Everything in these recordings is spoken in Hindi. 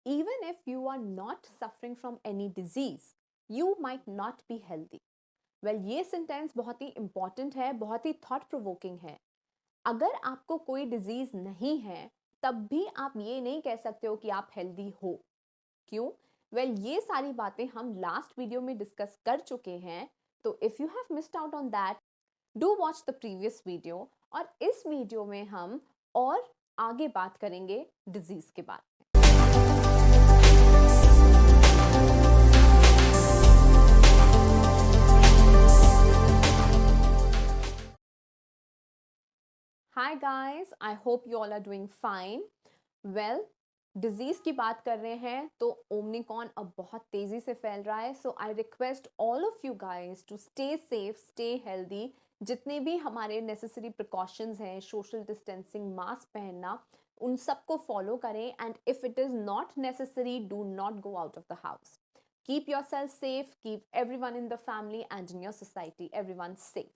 even if you are not suffering from any disease, you might not be healthy. Well, ये सेंटेंस बहुत ही इंपॉर्टेंट है, बहुत ही थॉट प्रोवोकिंग है. अगर आपको कोई डिजीज नहीं है, तब भी आप ये नहीं कह सकते हो कि आप हेल्दी हो. क्यों? वेल, ये सारी बातें हम लास्ट वीडियो में डिस्कस कर चुके हैं. तो if you have missed out on that, do watch the previous video. और इस वीडियो में हम और आगे बात करेंगे डिजीज के बारे में. Hi guys, I hope you all are doing fine. Well, disease की बात कर रहे हैं तो ओमनिकॉन अब बहुत तेजी से फैल रहा है. So I request all of you guys to stay safe, stay healthy. जितने भी हमारे नेसेसरी प्रिकॉशंस हैं, सोशल डिस्टेंसिंग, मास्क पहनना, उन सबको फॉलो करें. And if it is not necessary, do not go out of the house. Keep yourself safe, keep everyone in the family and in your society, everyone safe.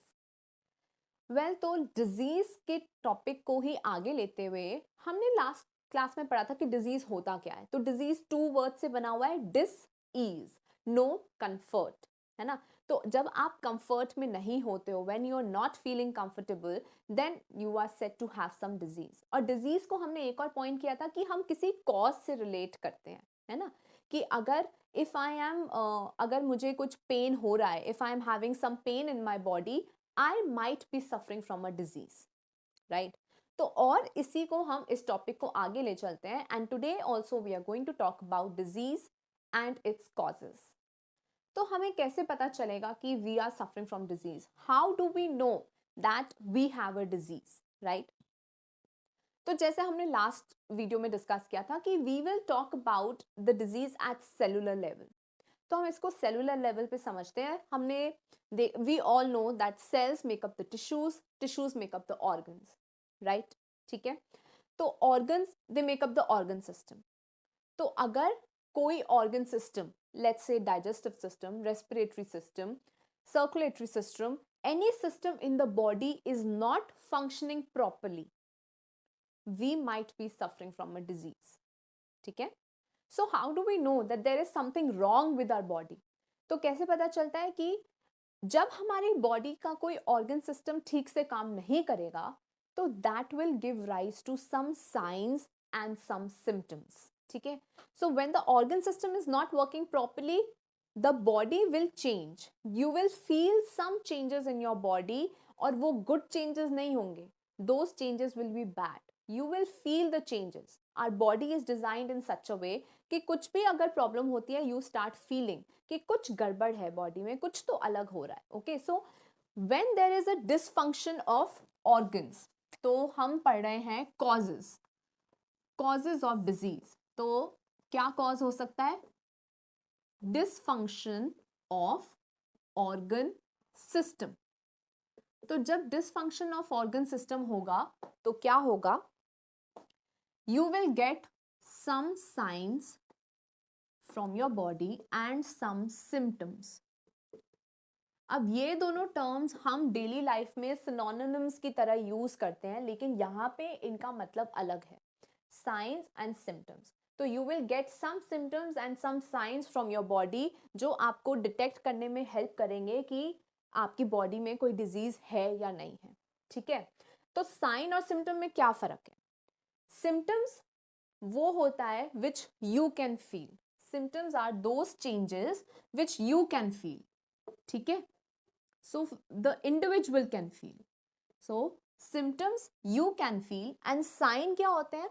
Well, तो डिजीज के टॉपिक को ही आगे लेते हुए हमने लास्ट क्लास में पढ़ा था कि डिजीज होता क्या है. तो डिजीज 2 वर्ड से बना हुआ है, डिस ईज, नो कंफर्ट, है ना. तो जब आप कंफर्ट में नहीं होते हो, when you are not feeling comfortable, then you are set to have some disease. और डिजीज को हमने एक और पॉइंट किया था कि हम किसी कॉज से रिलेट करते हैं, है ना. कि अगर इफ आई एम अगर मुझे कुछ पेन हो रहा है, if I am having some pain in my body, I might be suffering from a disease, right? तो और इसी को हम इस टॉपिक को आगे ले चलते हैं. And today also we are going to talk about disease and its causes. तो हमें कैसे पता चलेगा कि we are suffering from disease? How do we know that we have a disease, right? तो जैसे हमने लास्ट वीडियो में डिस्कस किया था कि we will talk about the disease at cellular level. तो हम इसको सेलुलर लेवल पे समझते हैं. हमने we all know that cells make up the tissues, tissues make up the organs, right? ठीक है. तो organs they make up the organ system. तो अगर कोई organ system, let's say digestive system, respiratory system, circulatory system, any system in the body is not functioning properly, we might be suffering from a disease. ठीक है. So how do we know that there is something wrong with our body? तो कैसे पता चलता है कि जब हमारी बॉडी का कोई ऑर्गन सिस्टम ठीक से काम नहीं करेगा, तो that will give rise to some signs and some symptoms. ठीक है. So when the organ system is not working properly, the body will change. You will feel some changes in your body, और वो गुड चेंजेस नहीं होंगे. Those changes will be bad. You will feel the changes. Our body is designed in such a way कि कुछ भी अगर प्रॉब्लम होती है, यू स्टार्ट फीलिंग कि कुछ गड़बड़ है बॉडी में, कुछ तो अलग हो रहा है. Okay. So when there is a dysfunction of organs, तो हम पढ़ रहे हैं कॉजेज, कॉजेज ऑफ डिजीज. तो क्या कॉज हो सकता है? Dysfunction of organ system. तो जब डिसफंक्शन ऑफ ऑर्गन सिस्टम होगा तो क्या होगा? You will gate some signs from your body and some symptoms. अब ये दोनों टर्म्स हम डेली लाइफ में सिनोनिम्स की तरह यूज करते हैं, लेकिन यहाँ पे इनका मतलब अलग है. Signs and symptoms. तो you will get some symptoms and some signs from your body, जो आपको डिटेक्ट करने में हेल्प करेंगे कि आपकी बॉडी में कोई डिजीज है या नहीं है. ठीक है. तो साइन और सिम्टम में क्या फर्क है? सिम्टम्स वो होता है which you can feel. Symptoms are those changes which you can feel. ठीक है. So the individual can feel. So symptoms you can feel, and sign क्या होते हैं?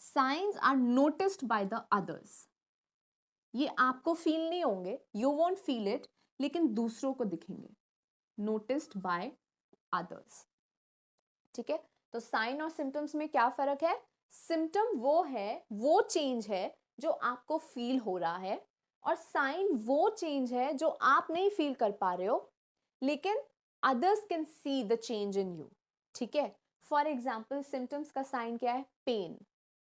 Signs are noticed by the others. ये आपको फील नहीं होंगे, you won't feel it, लेकिन दूसरों को दिखेंगे. Noticed by others. ठीक है. तो साइन और सिम्टम्स में क्या फर्क है? सिम्टम वो है, वो चेंज है जो आपको फील हो रहा है, और साइन वो चेंज है जो आप नहीं फील कर पा रहे हो, लेकिन others can see the change in you. ठीक है. फॉर एग्जाम्पल, सिम्टम्स का साइन क्या है? Pain.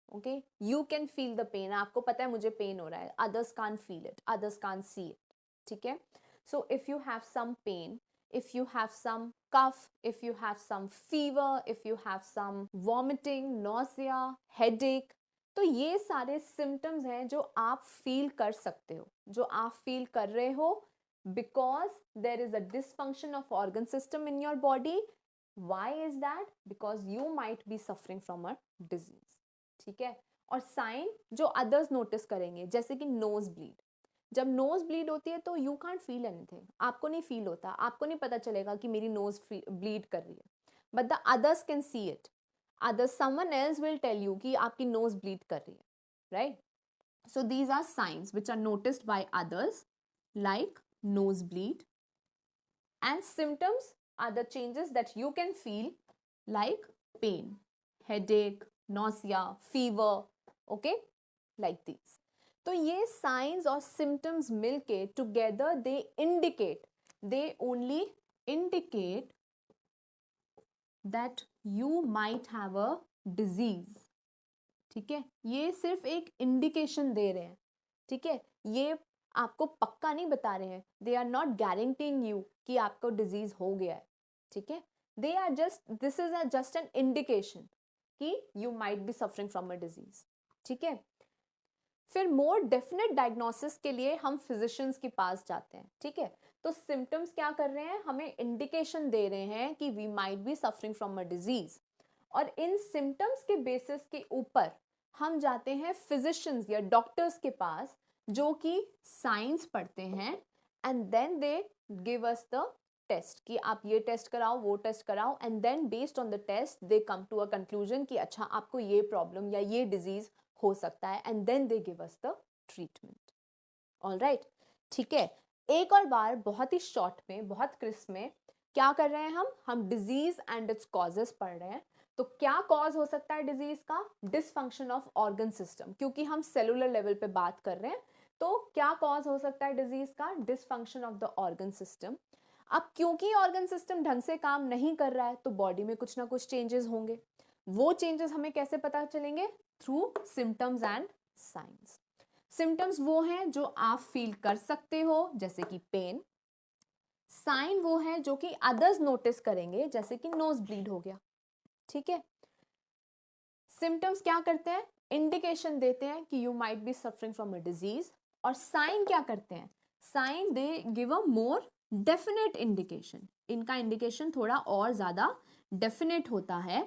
Okay. You can feel the pain. आपको पता है मुझे पेन हो रहा है. Others can't feel it, others can't see it. ठीक है. So if you have some pain, if you have some cough, if you have some fever, if you have some vomiting, nausea, headache, तो ये सारे सिम्टम्स हैं जो आप फील कर सकते हो, जो आप फील कर रहे हो because there is a dysfunction of organ system in your body. Why is that? Because you might be suffering from a disease. ठीक है. और साइन जो अदर्स नोटिस करेंगे, जैसे कि नोज ब्लीड. जब नोज ब्लीड होती है तो यू कांट फील एनीथिंग, आपको नहीं फील होता, आपको नहीं पता चलेगा कि मेरी नोज ब्लीड कर रही है, but the others can see it. Other someone else will tell you कि आपकी नोज ब्लीड कर रही है, right? So these are signs which are noticed by others like nose bleed, and symptoms are the changes that you can feel like pain, headache, nausea, fever, okay, like these. तो ये signs और symptoms मिलके together they only indicate that you might have a disease. ठीक है, ये सिर्फ एक इंडिकेशन दे रहे हैं. ठीक है, ये आपको पक्का नहीं बता रहे हैं. They are not guaranteeing you कि आपको डिजीज हो गया है. ठीक है, they are just, this is just an indication कि you might be suffering from a disease. ठीक है, फिर मोर डेफिनेट डायग्नोसिस के लिए हम फिजिशियंस के पास जाते हैं. ठीक है, तो सिम्टम्स क्या कर रहे हैं, हमें इंडिकेशन दे रहे हैं कि we might be suffering from a disease. और इन सिम्टम्स के बेसिस के ऊपर हम जाते हैं फिजिशियंस या डॉक्टर्स के पास, जो कि साइंस पढ़ते हैं, and then they give us the test कि आप ये टेस्ट कराओ, वो टेस्ट कराओ, and then based on the test they come to a conclusion कि अच्छा आपको ये प्रॉब्लम या ये डिजीज हो सकता है, and then they give us the treatment. Alright, ठीक है. एक और बार बहुत ही शॉर्ट में, बहुत क्रिस्प में क्या कर रहे हैं हम डिजीज एंड इट्स कॉजेस पढ़ रहे हैं. तो क्या कॉज हो सकता है डिजीज का? डिसफंक्शन ऑफ ऑर्गन सिस्टम, क्योंकि हम सेलुलर लेवल पे बात कर रहे हैं. तो क्या कॉज हो सकता है डिजीज का? Dysfunction of the organ system. अब क्योंकि ऑर्गन सिस्टम ढंग से काम नहीं कर रहा है तो बॉडी में कुछ ना कुछ चेंजेस होंगे. वो चेंजेस हमें कैसे पता चलेंगे? Through symptoms and science. Symptoms वो हैं जो आप फील कर सकते हो, जैसे कि पेन. साइन वो है जो कि अदर्स नोटिस करेंगे, जैसे कि नोज ब्लीड हो गया. ठीक है, सिम्टम्स क्या करते हैं? इंडिकेशन देते हैं कि you might be suffering from a disease. और साइन क्या करते हैं? Sign they give a more definite indication. इनका इंडिकेशन थोड़ा और ज्यादा डेफिनेट होता है.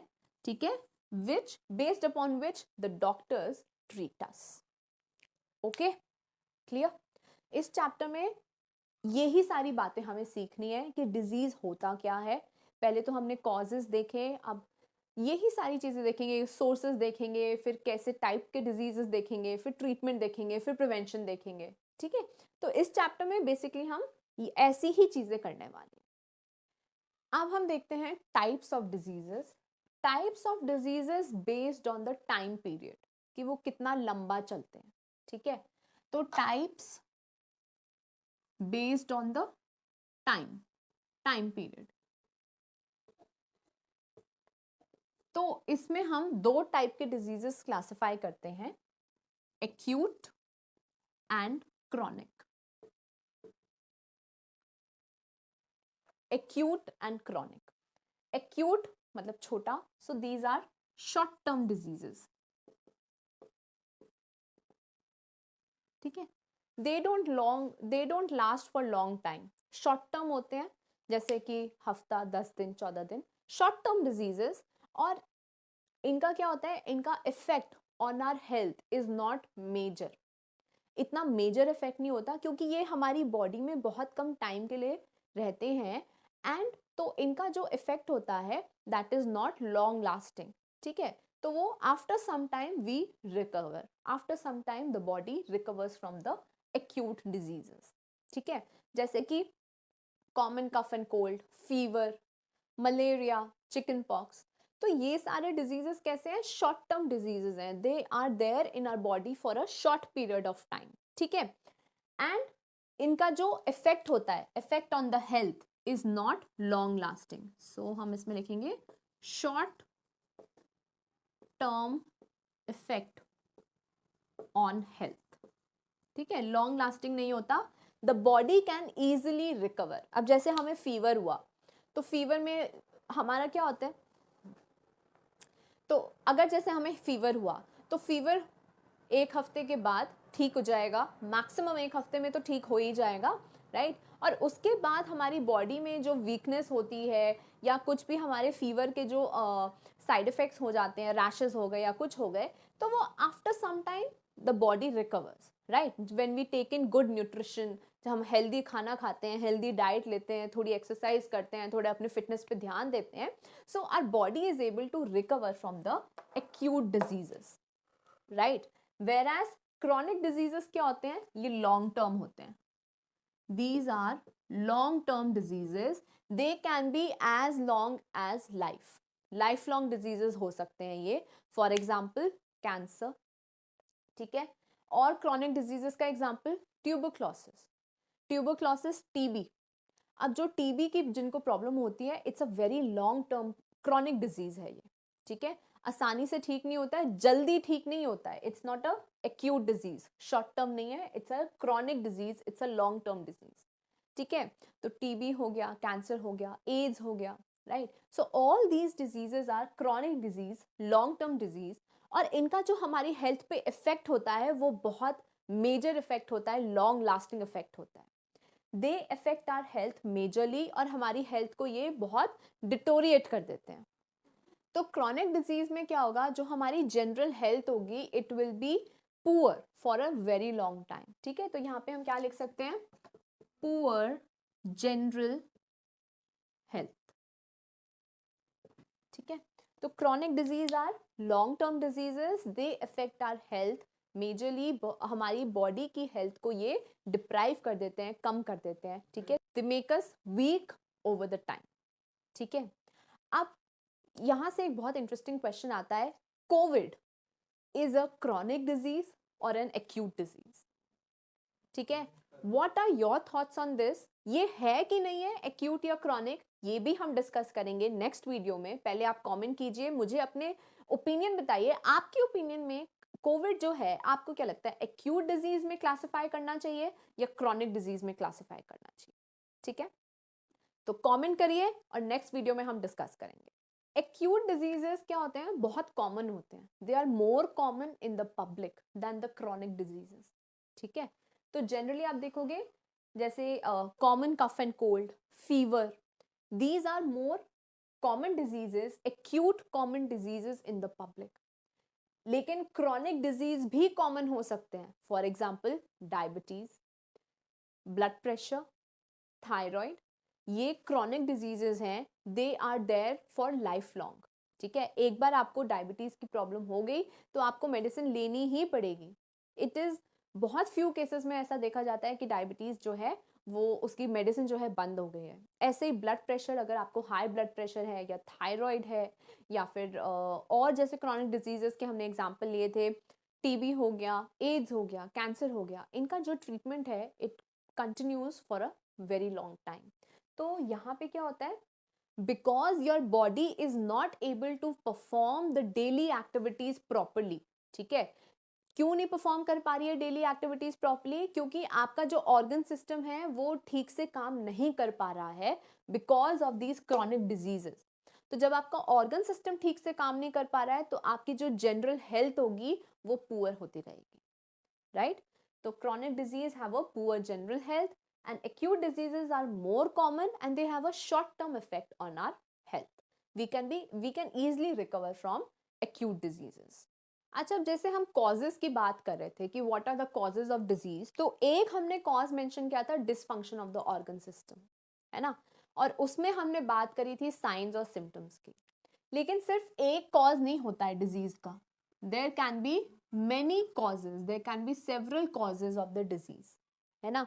ठीक है, which based upon which the doctors treat us. Okay, clear? इस चैप्टर में यही सारी बातें हमें सीखनी है कि डिजीज होता क्या है. पहले तो हमने कॉजेस देखे, अब यही सारी चीजें देखेंगे, सोर्सेज देखेंगे, फिर कैसे टाइप के डिजीजेस देखेंगे, फिर ट्रीटमेंट देखेंगे, फिर प्रिवेंशन देखेंगे. ठीक है, तो इस चैप्टर में बेसिकली हम ऐसी ही चीजें करने वाले हैं. अब हम देखते हैं types of diseases. Types of diseases based on the time period, कि वो कितना लंबा चलते हैं. ठीक है, तो types based on the time period. तो इसमें हम दो टाइप के डिजीजेस क्लासिफाई करते हैं, acute and chronic. Acute and chronic. Acute मतलब छोटा, so these are short term diseases. ठीक है, they don't last for long time. Short term होते हैं, जैसे कि हफ्ता, 10 दिन, 14 दिन, शॉर्ट टर्म डिजीजेस. और इनका क्या होता है, इनका effect on our health is not major. इतना मेजर इफेक्ट नहीं होता, क्योंकि ये हमारी बॉडी में बहुत कम टाइम के लिए रहते हैं, एंड तो इनका जो इफेक्ट होता है that is not long lasting. ठीक है, तो वो after some time we recover, after some time the body recovers from the acute diseases. ठीक है, जैसे कि common cough and cold, fever, malaria, chicken pox. तो ये सारे डिजीजेस कैसे हैं? शॉर्ट टर्म डिजीजेस हैं. They are there in our body for a short period of time. ठीक है, एंड इनका जो इफेक्ट होता है, effect on the health is not long lasting. So हम इसमें लिखेंगे short term effect on health. ठीक है, लॉन्ग लास्टिंग नहीं होता. The body can easily recover. अब जैसे हमें फीवर हुआ, तो फीवर में हमारा क्या होता है, तो अगर जैसे हमें फीवर हुआ तो फीवर एक हफ्ते के बाद ठीक हो जाएगा, मैक्सिमम एक हफ्ते में तो ठीक हो ही जाएगा, राइट। और उसके बाद हमारी बॉडी में जो वीकनेस होती है या कुछ भी हमारे फीवर के जो साइड इफेक्ट्स हो जाते हैं, रैशेस हो गए या कुछ हो गए, तो वो after some time the body recovers, right, when we take in good nutrition. जब हम हेल्दी खाना खाते हैं, हेल्दी डाइट लेते हैं, थोड़ी एक्सरसाइज करते हैं, थोड़े अपने फिटनेस पे ध्यान देते हैं, so our body is able to recover from the acute diseases, right. Whereas chronic diseases क्या होते हैं, ये लॉन्ग टर्म होते हैं। These are long term diseases. They can be as long as life. Lifelong diseases हो सकते हैं ये, फॉर एग्जाम्पल कैंसर, ठीक है। और क्रॉनिक डिजीजेस का एग्जाम्पल ट्यूबरक्लोसिस, ट्यूबरक्लोसिस टीबी। अब जो टीबी की जिनको प्रॉब्लम होती है, it's a very long term chronic disease है ये, ठीक है। आसानी से ठीक नहीं होता है, जल्दी ठीक नहीं होता है, it's not a acute disease, short term नहीं है, it's a chronic disease, it's a long term disease, ठीक है। तो टीबी हो गया, कैंसर हो गया, एड्स हो गया, right. So all these diseases are chronic disease, long term disease, और इनका जो हमारी हेल्थ पे इफेक्ट होता है वो बहुत मेजर इफेक्ट होता है, लॉन्ग लास्टिंग इफेक्ट होता है। दे अफेक्ट आर हेल्थ मेजरली, और हमारी हेल्थ को ये बहुत डिटोरिएट कर देते हैं। तो क्रॉनिक डिजीज में क्या होगा, जो हमारी जनरल हेल्थ होगी, it will be poor for a very long time, ठीक है। तो यहाँ पे हम क्या लिख सकते हैं, पुअर जनरल हेल्थ, ठीक है। तो chronic disease are long term diseases, they affect our health majorly, हमारी बॉडी की हेल्थ को ये डिप्राइव कर देते हैं, कम कर देते हैं, ठीक है। They make us weak over the time, ठीक है। अब यहां से एक बहुत इंटरेस्टिंग क्वेश्चन आता है, COVID is a chronic disease और एन एक्यूट डिजीज, ठीक है। What are your thoughts on this, ये है कि नहीं है एक्यूट या क्रॉनिक, ये भी हम डिस्कस करेंगे नेक्स्ट वीडियो में। पहले आप कमेंट कीजिए, मुझे अपने ओपिनियन बताइए, आपके ओपिनियन में कोविड जो है आपको क्या लगता है, एक्यूट डिजीज में क्लासिफाई करना चाहिए या क्रॉनिक डिजीज में क्लासिफाई करना चाहिए, ठीक है। तो कमेंट करिए और नेक्स्ट वीडियो में हम डिस्कस करेंगे। एक्यूट डिजीजेस क्या होते हैं, बहुत कॉमन होते हैं, they are more common in the public than the chronic diseases, ठीक है। तो जनरली आप देखोगे जैसे common cough and cold, fever, these are more common diseases, acute common diseases in the public. लेकिन क्रॉनिक डिजीज भी कॉमन हो सकते हैं, for example diabetes, blood pressure, thyroid, ये क्रॉनिक डिजीजेस हैं, they are there for life long, ठीक है। एक बार आपको डायबिटीज की प्रॉब्लम हो गई तो आपको मेडिसिन लेनी ही पड़ेगी। इट इज बहुत फ्यू केसेस में ऐसा देखा जाता है कि डायबिटीज जो है वो उसकी मेडिसिन जो है बंद हो गई है। ऐसे ही ब्लड प्रेशर, अगर आपको हाई ब्लड प्रेशर है या थायराइड है या फिर और जैसे क्रॉनिक डिजीजेस के हमने एग्जाम्पल लिए थे, टीबी हो गया, एड्स हो गया, कैंसर हो गया, इनका जो ट्रीटमेंट है it continues for a very long time. तो यहाँ पे क्या होता है, because your body is not able to perform the daily activities properly, ठीक है। क्यों नहीं परफॉर्म कर पा रही है डेली एक्टिविटीज प्रॉपरली, क्योंकि आपका जो ऑर्गन सिस्टम है वो ठीक से काम नहीं कर पा रहा है, because of these chronic diseases. तो जब आपका ऑर्गन सिस्टम ठीक से काम नहीं कर पा रहा है तो आपकी जो जनरल हेल्थ होगी वो पुअर होती रहेगी, राइट। तो chronic disease have a poor general health and acute diseases are more common and they have a short term effect on our health. We can easily recover from acute diseases. अच्छा, अब जैसे हम कॉजेज की बात कर रहे थे कि what are the causes of disease, तो एक हमने कॉज मेंशन किया था dysfunction of the organ system, है ना। और उसमें हमने बात करी थी साइंस और सिम्टम्स की। लेकिन सिर्फ एक कॉज नहीं होता है डिजीज का, there can be many causes, there can be several causes of the disease, है ना।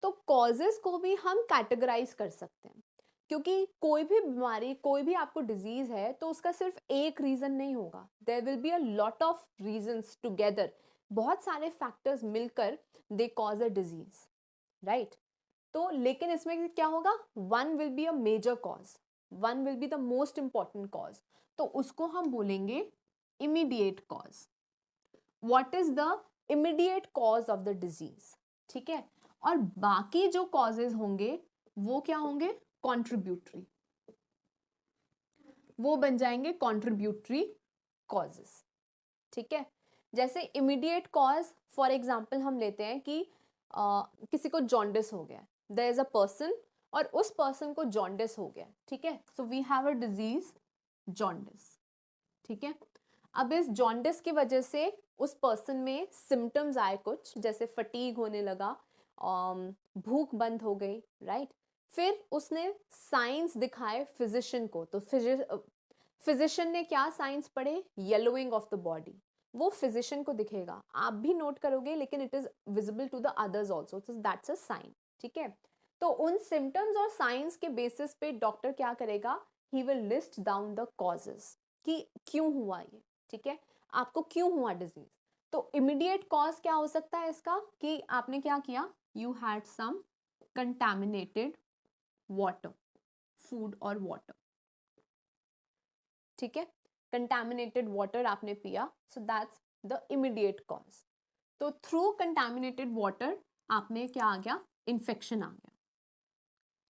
तो causes को भी हम कैटेगराइज कर सकते हैं, क्योंकि कोई भी बीमारी, कोई भी आपको डिजीज है तो उसका सिर्फ एक रीजन नहीं होगा, there will be a lot of reasons together, बहुत सारे फैक्टर्स मिलकर they cause a disease, right. तो लेकिन इसमें क्या होगा, one will be a major cause, one will be the most important cause, तो उसको हम बोलेंगे immediate cause. What is the immediate cause of the disease, ठीक है। और बाकी जो causes होंगे वो क्या होंगे, contributory, वो बन जाएंगे contributory causes, ठीक है। जैसे इमीडिएट कॉज, फॉर एग्जाम्पल हम लेते हैं कि किसी को जॉन्डिस हो गया, देयर इज अ पर्सन और उस पर्सन को जॉन्डिस हो गया, ठीक है, so we have a disease jaundice, ठीक है। अब इस जॉन्डिस की वजह से उस पर्सन में सिम्टम्स आए कुछ, जैसे फटीग होने लगा, भूख बंद हो गई, राइट। फिर उसने साइंस दिखाए फिजिशियन को, तो फिजिशियन ने क्या साइंस पढ़े, येलोइंग ऑफ द बॉडी, वो फिजिशियन को दिखेगा, आप भी नोट करोगे, लेकिन it is visible to the others also, तो दैट्स अ साइन, ठीक है। तो उन सिम्टम्स और साइंस के बेसिस पे डॉक्टर क्या करेगा, he will list down the causes कि क्यों हुआ ये, ठीक है, आपको क्यों हुआ डिजीज। तो इमीडिएट कॉज क्या हो सकता है इसका, कि आपने क्या किया, you had some contaminated water, food और वाटर, ठीक है, कंटामिनेटेड वाटर आपने पिया, so that's the immediate cause. तो थ्रू कंटामिनेटेड वाटर आपने क्या आ गया, इन्फेक्शन आ गया,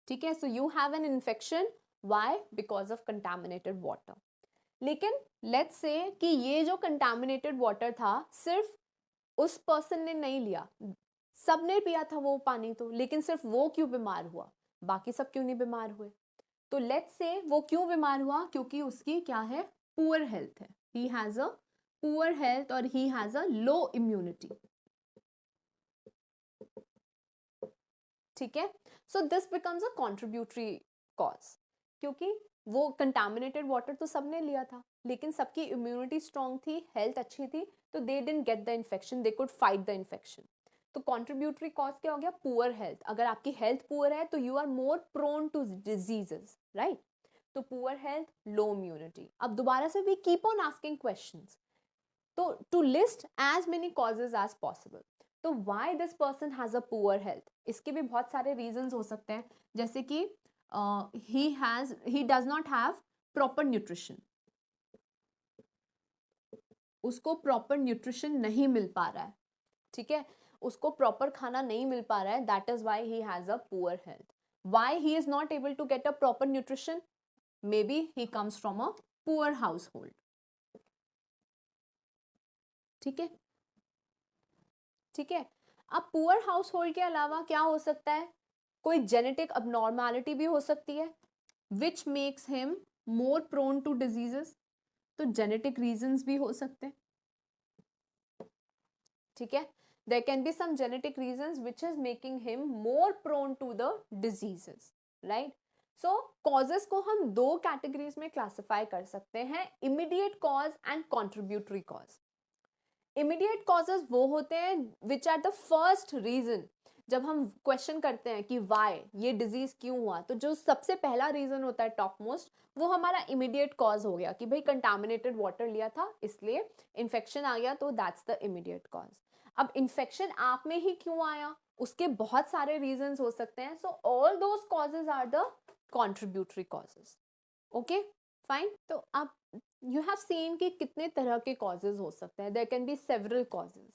ठीक है, so you have an infection, why, because of contaminated water. लेकिन लेट्स से कि ये जो कंटामिनेटेड वाटर था सिर्फ उस पर्सन ने नहीं लिया, सबने पिया था वो पानी तो, लेकिन सिर्फ वो क्यों बीमार हुआ, बाकी सब क्यों नहीं बीमार हुए। तो लेट्स से वो क्यों बीमार हुआ, क्योंकि उसकी क्या है, पुअर हेल्थ है, he has a poor health और he has a low immunity, ठीक है। So this becomes a contributory cause, क्योंकि वो कंटामिनेटेड वाटर तो सबने लिया था, लेकिन सबकी इम्यूनिटी स्ट्रांग थी, हेल्थ अच्छी थी, तो they didn't get the infection, they could fight the infection. तो कॉन्ट्रीब्यूटरी कॉज क्या हो गया, पुअर हेल्थ, अगर आपकी हेल्थ पुअर है तो you are more prone to diseases, right. तो पुअर हेल्थ, लो इम्यूनिटी। अब दोबारा से we keep on asking questions, तो to list as many causes as possible. तो why this person has a poor health, इसके भी बहुत सारे रीजंस हो सकते हैं, जैसे कि he does not have proper nutrition, उसको प्रॉपर न्यूट्रिशन नहीं मिल पा रहा है, ठीक है, उसको प्रॉपर खाना नहीं मिल पा रहा है, that is why he has a poor health. Why he is not able to get a proper nutrition, maybe he comes from a poor household, ठीक है, ठीक है। अब पुअर हाउस होल्ड के अलावा क्या हो सकता है, कोई जेनेटिक अबनॉर्मैलिटी भी हो सकती है, which makes him more prone to diseases, तो जेनेटिक रीजंस भी हो सकते हैं, ठीक है, there can be some genetic reasons which is making him more prone to the diseases, right. So causes को हम दो कैटेगरीज में क्लासिफाई कर सकते हैं, immediate cause and contributory cause. Immediate causes वो होते हैं which are the first reason, जब हम क्वेश्चन करते हैं कि वाई, ये डिजीज क्यों हुआ, तो जो सबसे पहला रीजन होता है टॉप मोस्ट, वो हमारा इमीडिएट कॉज हो गया कि भाई कंटामिनेटेड वाटर लिया था इसलिए इन्फेक्शन आ गया, तो दैट्स द इमीडिएट कॉज। अब इन्फेक्शन आप में ही क्यों आया, उसके बहुत सारे रीजन हो सकते हैं, so all those causes are the contributory causes, okay fine. तो आप यू हैव सीन कि कितने तरह के कॉजेज हो सकते हैं, there can be several causes.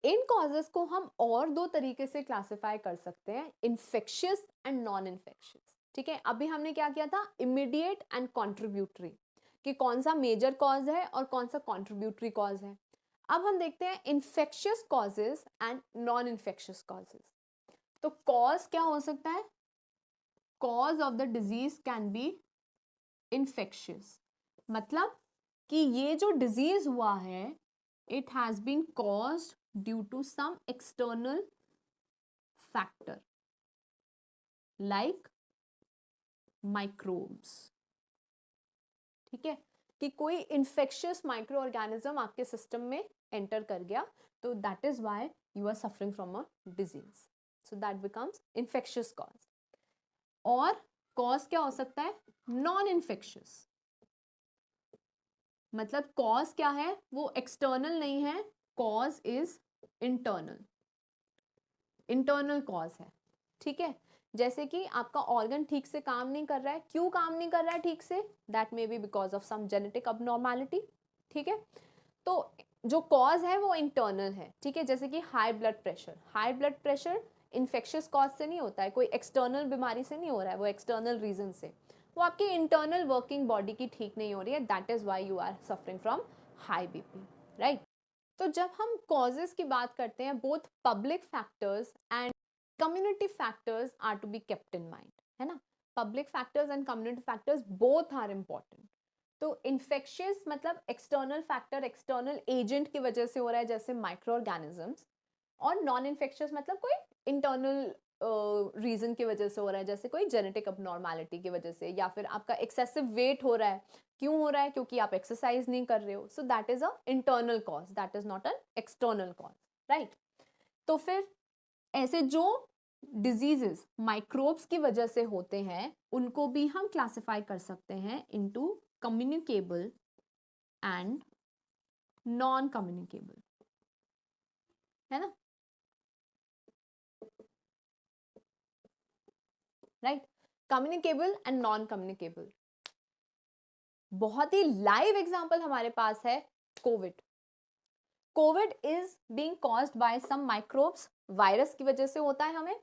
इन कॉजेज को हम और दो तरीके से क्लासिफाई कर सकते हैं, इन्फेक्शियस एंड नॉन इन्फेक्शियस, ठीक है। अभी हमने क्या किया था, इमीडिएट एंड कॉन्ट्रीब्यूटरी, कि कौन सा मेजर कॉज है और कौन सा कॉन्ट्रीब्यूटरी कॉज है। अब हम देखते हैं infectious causes and non infectious causes. तो कॉज क्या हो सकता है, cause of the disease can be infectious, मतलब कि ये जो डिजीज हुआ है, it has been caused due to some external factor like microbes, ठीक है, कि कोई इन्फेक्शियस माइक्रो ऑर्गेनिज्म आपके सिस्टम में एंटर कर गया, तो that is why you are suffering from a disease, so that becomes infectious cause. और कॉज क्या हो सकता है, नॉन इन्फेक्शियस, मतलब कॉज क्या है, वो एक्सटर्नल नहीं है, cause is internal, internal cause है, ठीक है। जैसे कि आपका ऑर्गन ठीक से काम नहीं कर रहा है, क्यों काम नहीं कर रहा है ठीक से, that may be because of some genetic abnormality, ठीक है। तो जो कॉज है वो इंटरनल है, ठीक है, जैसे कि high blood pressure, high blood pressure infectious cause से नहीं होता है, कोई एक्सटर्नल बीमारी से नहीं हो रहा है, वो एक्सटर्नल रीजन से, वो आपकी इंटरनल वर्किंग बॉडी की ठीक नहीं हो रही है, that is why you are suffering from high BP, right. तो जब हम कॉजेज की बात करते हैं, both public factors and community factors are to be kept in mind, है ना। Public factors and community factors both are important. तो इन्फेक्शियस मतलब एक्सटर्नल फैक्टर, एक्सटर्नल एजेंट की वजह से हो रहा है, जैसे माइक्रो ऑर्गेनिजम्स। और नॉन इन्फेक्शियस मतलब कोई इंटरनल रीजन की वजह से हो रहा है, जैसे कोई जेनेटिक अबनॉर्मैलिटी की वजह से, या फिर आपका एक्सेसिव वेट हो रहा है। क्यों हो रहा है? क्योंकि आप एक्सरसाइज नहीं कर रहे हो। So that is a internal cause, that is not an external cause, right. तो फिर ऐसे जो डिजीजेस माइक्रोब्स की वजह से होते हैं, उनको भी हम क्लासिफाई कर सकते हैं into communicable and non communicable, है ना, right. Communicable and non communicable. बहुत ही लाइव एग्जांपल हमारे पास है COVID. COVID is being caused by some microbes, virus की वजह से होता है हमें,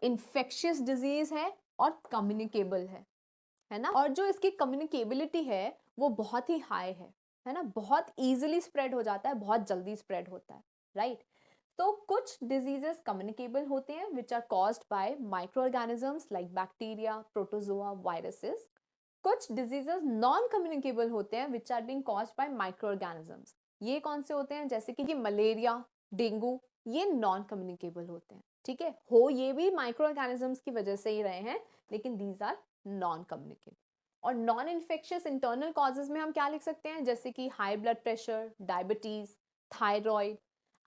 इन्फेक्शियस डिजीज है और कम्युनिकेबल है ना। और जो इसकी कम्युनिकेबिलिटी है वो बहुत ही हाई है ना, बहुत इजीली स्प्रेड हो जाता है, बहुत जल्दी स्प्रेड होता है, राइट। तो कुछ डिजीजेस कम्युनिकेबल होते हैं which are caused by microorganisms like bacteria, protozoa, viruses. कुछ डिजीजेस नॉन कम्युनिकेबल होते हैं which are being caused by microorganisms. ये कौन से होते हैं? जैसे कि मलेरिया, डेंगू, ये नॉन कम्युनिकेबल होते हैं, ठीक है। हो ये भी माइक्रो ऑर्गेनिजम्स की वजह से ही रहे हैं, लेकिन दीज आर नॉन कम्युनिकेबल। और नॉन इन्फेक्शियस इंटरनल कॉजेज में हम क्या लिख सकते हैं? जैसे कि high blood pressure, diabetes, thyroid.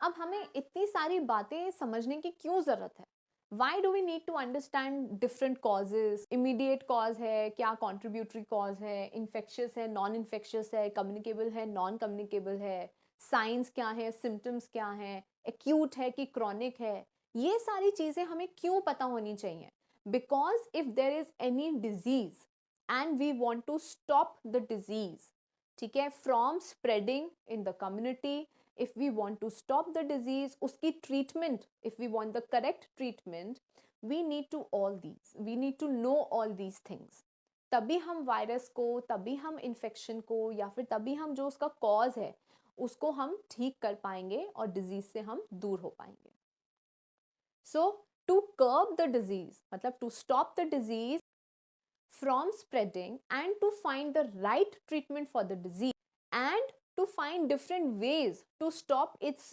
अब हमें इतनी सारी बातें समझने की क्यों जरूरत है? Why do we need to understand different causes? Immediate cause है क्या, कॉन्ट्रीब्यूटरी कॉज है, इन्फेक्शियस है, नॉन इन्फेक्शियस है, कम्युनिकेबल है, नॉन कम्युनिकेबल है, साइंस क्या है, सिम्टम्स क्या है, एक्यूट है कि क्रॉनिक है, ये सारी चीजें हमें क्यों पता होनी चाहिए? Because if there is any disease and we want to stop the disease, ठीक है, from spreading in the community, if we want to stop the disease, uski treatment, if we want the correct treatment, we need to all these, we need to know all these things. तभी हम वायरस को, तभी हम इन्फेक्शन को, या फिर तभी हम जो उसका कॉज है उसको हम ठीक कर पाएंगे और डिजीज से हम दूर हो पाएंगे। So to curb the disease मतलब to stop the disease from spreading and to find the right treatment for the disease and to find different ways to stop its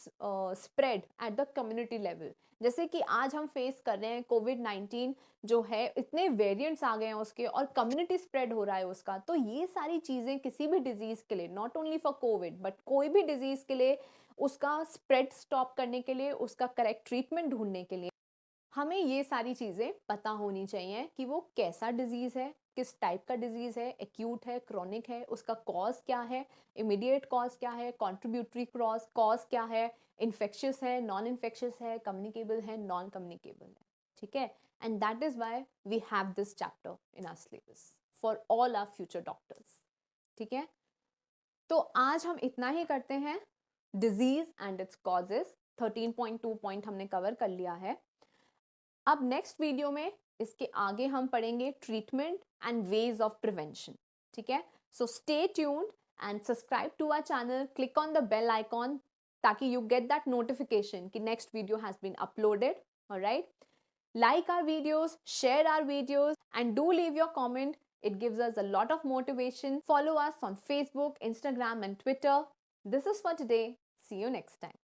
spread at the community level। जैसे कि आज हम फेस कर रहे हैं कोविड-19 जो है, इतने वेरिएंट्स आ गए हैं उसके और कम्युनिटी स्प्रेड हो रहा है उसका। तो ये सारी चीजें किसी भी डिजीज के लिए, not only for Covid but कोई भी डिजीज के लिए, उसका स्प्रेड स्टॉप करने के लिए, उसका करेक्ट ट्रीटमेंट ढूंढने के लिए हमें ये सारी चीजें पता होनी चाहिए कि वो कैसा डिजीज है, किस टाइप का डिजीज है, एक्यूट है, क्रॉनिक है, उसका कॉज क्या है, इमीडिएट कॉज क्या है, कॉन्ट्रीब्यूटरी कॉज क्या है, इन्फेक्शियस है, नॉन इन्फेक्शियस है, कम्युनिकेबल है, नॉन कम्युनिकेबल है, ठीक है। And that is why we have this chapter in our syllabus for all our future doctors, ठीक है। तो आज हम इतना ही करते हैं। Disease and its causes 13.2 point हमने कवर कर लिया है। अब नेक्स्ट वीडियो में इसके आगे हम पढ़ेंगे treatment and ways of prevention, ठीक है। So stay tuned and subscribe to our channel, click on the bell icon ताकि यू गेट दैट नोटिफिकेशन कि next video has been uploaded, alright. Like our videos, share our videos, and do leave your comment. It gives us a lot of motivation. Follow us on Facebook, Instagram, and Twitter. This is for today. See you next time.